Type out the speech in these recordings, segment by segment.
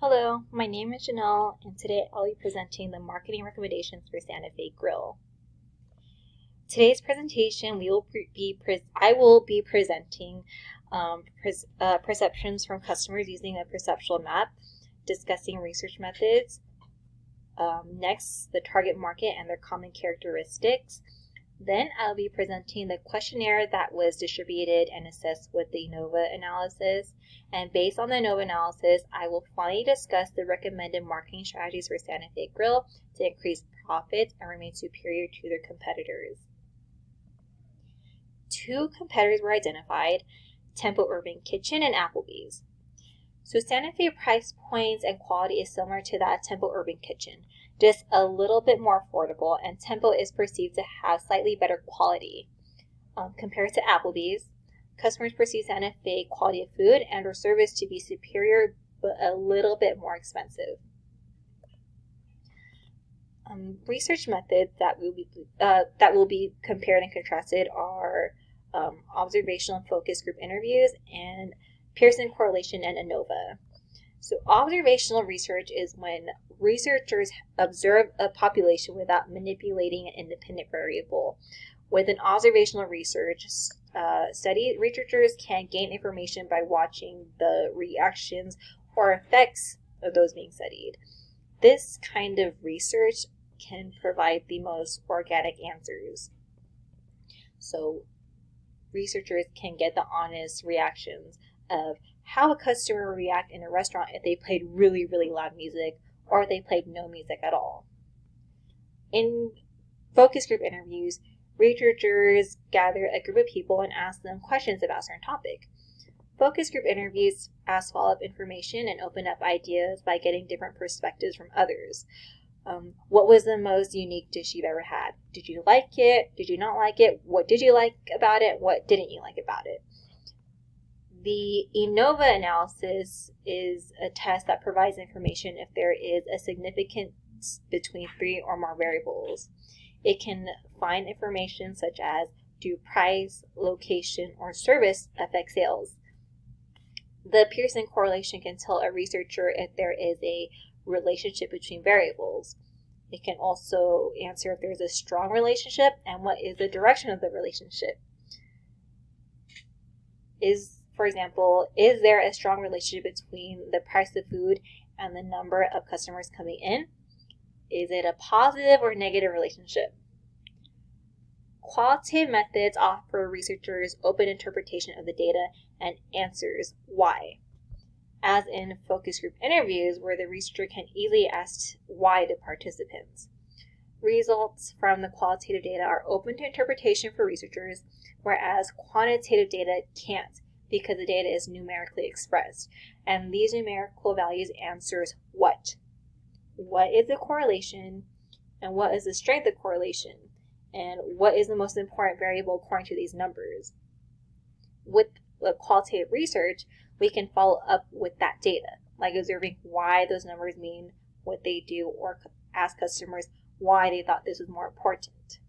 Hello, my name is Janelle, and today I'll be presenting the marketing recommendations for Santa Fe Grill. Today's presentation, I will be presenting perceptions from customers using a perceptual map, discussing research methods. Next, the target market and their common characteristics. Then I'll be presenting the questionnaire that was distributed and assessed with the ANOVA analysis. And based on the ANOVA analysis, I will finally discuss the recommended marketing strategies for Santa Fe Grill to increase profits and remain superior to their competitors. Two competitors were identified, Tempo Urban Kitchen and Applebee's. So Santa Fe price points and quality is similar to that Tempo Urban Kitchen, just a little bit more affordable, and Tempo is perceived to have slightly better quality. Compared to Applebee's, customers perceive Santa Fe quality of food and or service to be superior but a little bit more expensive. Research methods that will be compared and contrasted are observational and focus group interviews and Pearson correlation and ANOVA. So observational research is when researchers observe a population without manipulating an independent variable. With an observational research study, researchers can gain information by watching the reactions or effects of those being studied. This kind of research can provide the most organic answers. So researchers can get the honest reactions of how a customer would react in a restaurant if they played really, really loud music or if they played no music at all. In focus group interviews, researchers gather a group of people and ask them questions about a certain topic. Focus group interviews ask follow-up information and open up ideas by getting different perspectives from others. What was the most unique dish you've ever had? Did you like it? Did you not like it? What did you like about it? What didn't you like about it? The ANOVA analysis is a test that provides information if there is a significance between three or more variables. It can find information such as do price, location, or service affect sales. The Pearson correlation can tell a researcher if there is a relationship between variables. It can also answer if there's a strong relationship and what is the direction of the relationship. For example, is there a strong relationship between the price of food and the number of customers coming in? Is it a positive or negative relationship? Qualitative methods offer researchers open interpretation of the data and answers why. As in focus group interviews, where the researcher can easily ask why to participants. Results from the qualitative data are open to interpretation for researchers, whereas quantitative data can't, because the data is numerically expressed. And these numerical values answers what? What is the correlation? And what is the strength of correlation? And what is the most important variable according to these numbers? With the qualitative research, we can follow up with that data, like observing why those numbers mean what they do, or ask customers why they thought this was more important.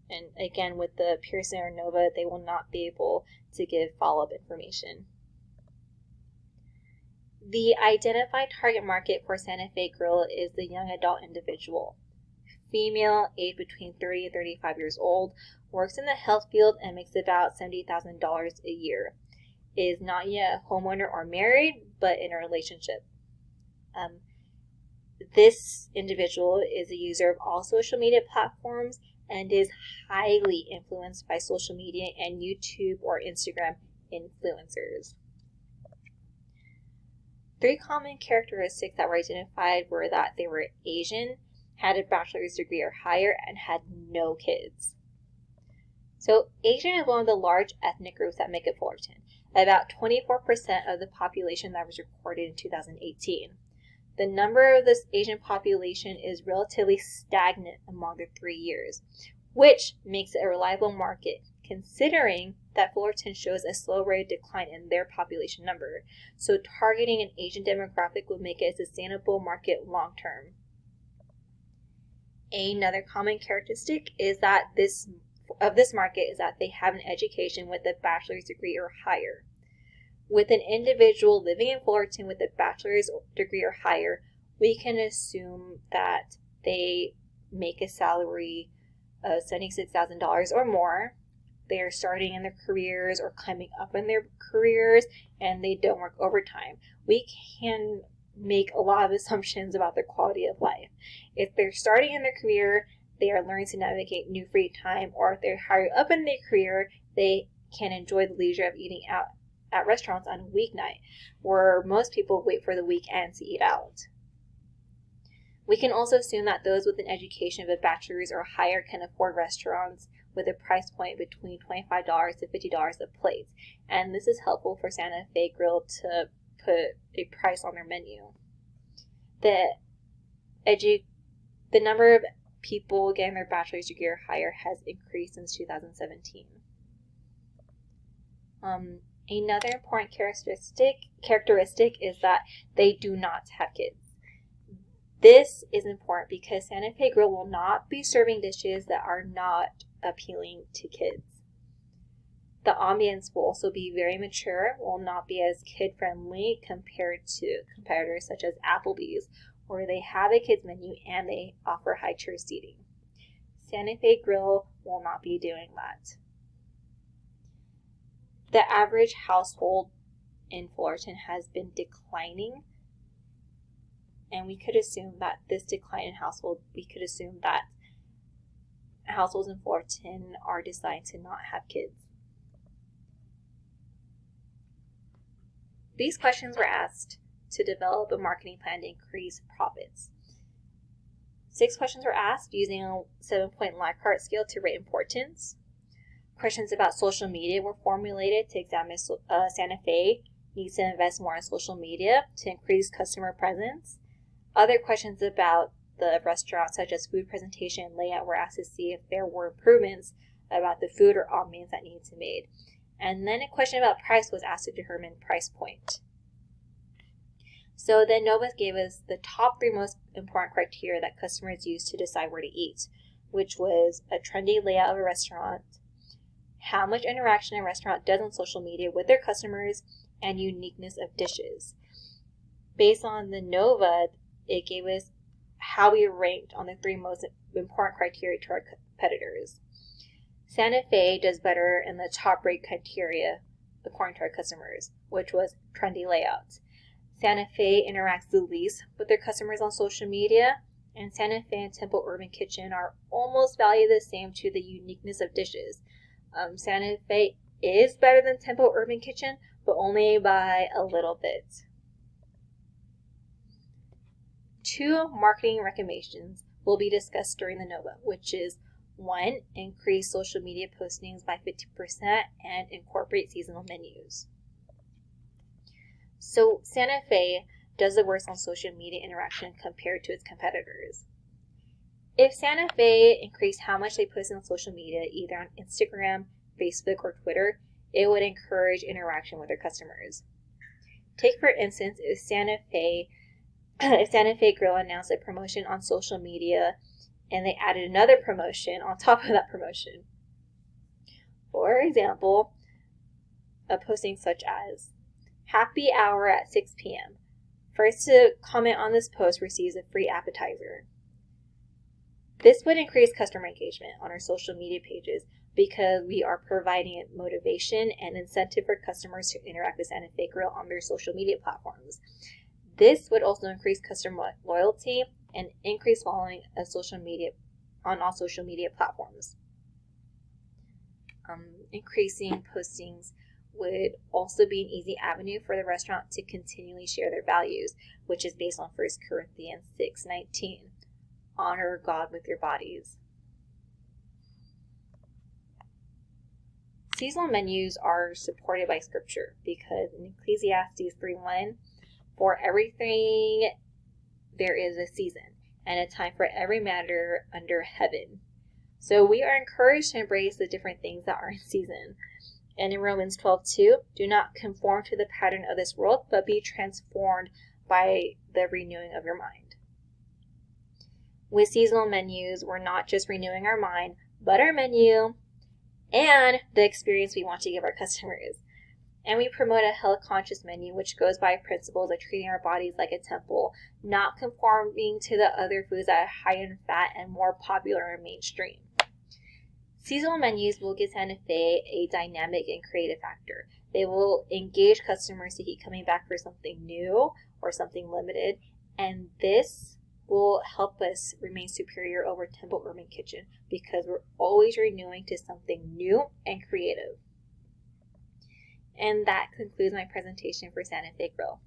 And again, with the Pearson or ANOVA, they will not be able to give follow-up information. The identified target market for Santa Fe Grill is the young adult individual. Female, aged between 30 and 35 years old, works in the health field and makes about $70,000 a year. Is not yet a homeowner or married, but in a relationship. This individual is a user of all social media platforms and is highly influenced by social media and YouTube or Instagram influencers. Three common characteristics that were identified were that they were Asian, had a bachelor's degree or higher, and had no kids. So Asian is one of the large ethnic groups that make up Fullerton, about 24% of the population that was recorded in 2018. The number of this Asian population is relatively stagnant among the 3 years, which makes it a reliable market, considering that Fullerton shows a slow rate of decline in their population number. So targeting an Asian demographic would make it a sustainable market long term. Another common characteristic is that this market is that they have an education with a bachelor's degree or higher. With an individual living in Fullerton with a bachelor's degree or higher, we can assume that they make a salary of $76,000 or more. They are starting in their careers or climbing up in their careers, and they don't work overtime. We can make a lot of assumptions about their quality of life. If they're starting in their career, they are learning to navigate new free time, or if they're higher up in their career, they can enjoy the leisure of eating out at restaurants on a weeknight, where most people wait for the weekend to eat out. We can also assume that those with an education of a bachelor's or higher can afford restaurants with a price point between $25 to $50 a plate, and this is helpful for Santa Fe Grill to put a price on their menu. The number of people getting their bachelor's degree or higher has increased since 2017. Another important characteristic is that they do not have kids. This is important because Santa Fe Grill will not be serving dishes that are not appealing to kids. The ambience will also be very mature, will not be as kid-friendly compared to competitors such as Applebee's, where they have a kids menu and they offer high chair seating. Santa Fe Grill will not be doing that. The average household in Fullerton has been declining, and we could assume that households in Fullerton are deciding to not have kids. These questions were asked to develop a marketing plan to increase profits. 6 questions were asked using a 7-point Likert scale to rate importance. Questions about social media were formulated to examine Santa Fe needs to invest more in social media to increase customer presence. Other questions about the restaurant, such as food presentation and layout, were asked to see if there were improvements about the food or ambiance that needed to be made. And then a question about price was asked to determine price point. So then Nova gave us the top 3 most important criteria that customers use to decide where to eat, which was a trendy layout of a restaurant, how much interaction a restaurant does on social media with their customers, and uniqueness of dishes. Based on the Nova, it gave us how we ranked on the 3 most important criteria to our competitors. Santa Fe does better in the top rate criteria according to our customers, which was trendy layouts. Santa Fe interacts the least with their customers on social media, and Santa Fe and Temple Urban Kitchen are almost valued the same to the uniqueness of dishes. Santa Fe is better than Temple Urban Kitchen, but only by a little bit. 2 marketing recommendations will be discussed during the Nova, which is 1, increase social media postings by 50% and incorporate seasonal menus. So Santa Fe does the worst on social media interaction compared to its competitors. If Santa Fe increased how much they post on social media, either on Instagram, Facebook, or Twitter, it would encourage interaction with their customers. Take, for instance, if Santa Fe Grill announced a promotion on social media and they added another promotion on top of that promotion. For example, a posting such as, happy hour at 6 p.m. First to comment on this post receives a free appetizer. This would increase customer engagement on our social media pages because we are providing motivation and incentive for customers to interact with Santa Fe Grill on their social media platforms. This would also increase customer loyalty and increase following of social media on all social media platforms. Increasing postings would also be an easy avenue for the restaurant to continually share their values, which is based on 1 Corinthians 6:19. Honor God with your bodies. Seasonal menus are supported by Scripture because in Ecclesiastes 3:1, for everything there is a season and a time for every matter under heaven. So we are encouraged to embrace the different things that are in season. And in Romans 12:2, do not conform to the pattern of this world, but be transformed by the renewing of your mind. With seasonal menus, we're not just renewing our mind, but our menu and the experience we want to give our customers. And we promote a health-conscious menu, which goes by principles of treating our bodies like a temple, not conforming to the other foods that are high in fat and more popular and mainstream. Seasonal menus will give Santa Fe a dynamic and creative factor. They will engage customers to keep coming back for something new or something limited, and this will help us remain superior over Temple Urban Kitchen because we're always renewing to something new and creative. And that concludes my presentation for Santa Fe Grill.